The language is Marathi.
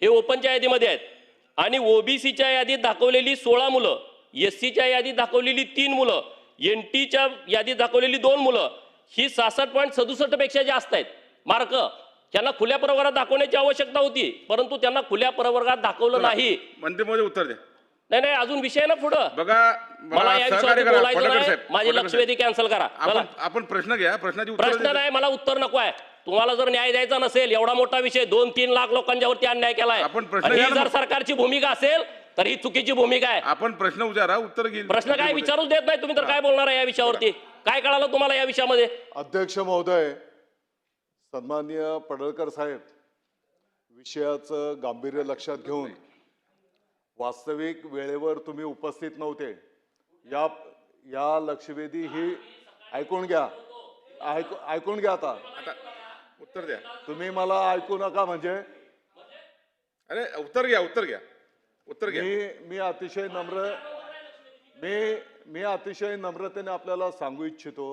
हे ओपनच्या यादीमध्ये आहेत आणि ओबीसीच्या यादीत दाखवलेली 16 मुलं, एससीच्या यादीत दाखवलेली 3 मुलं, एनटीच्या यादीत दाखवलेली 2 मुलं, ही 66.67 पेक्षा जास्त आहेत मार्क. त्यांना खुल्या प्रवर्गात दाखवण्याची आवश्यकता होती, परंतु त्यांना खुल्या प्रवर्गात दाखवलं नाही. मंत्रिमहोदय उत्तर द्या. नाही आज विषय ना पुढं. बघा मला या सहकार्य विषयावर करा. बोलायचं फडणकर नाही. साहेब, माझी फडणकर लक्षवेधी कॅन्सल करा. चला. आपण प्रश्न घ्या. प्रश्नाची उत्तर प्रश्न नाही, मला उत्तर नको आहे. तुम्हाला जर न्याय द्यायचा नसेल, एवढा मोठा विषय 2-3 लाख लोकांच्यावरती अन्याय केलाय, आपण प्रश्न आणि घ्या ही ना जर मग. सरकारची भूमिका असेल तर ही चुकीची भूमिका आहे. आपण प्रश्न विचारा, उत्तर घेईल. प्रश्न काय विचारूच देत नाही तुम्ही, तर काय बोलणार आहे या विषयावरती? काय कळालं तुम्हाला या विषयामध्ये? अध्यक्ष महोदय, सन्माननीय पडळकर साहेब, विषयाचं गांभीर्य लक्षात घेऊन वास्तविक वेळेवर तुम्ही उपस्थित नव्हते. या लक्षवेधी ही ऐकून घ्या. ऐकून घ्या. आता उत्तर द्या. तुम्ही मला ऐकू नका म्हणजे. अरे उत्तर घ्या. उत्तर घ्या. मी अतिशय नम्रतेने आपल्याला सांगू इच्छितो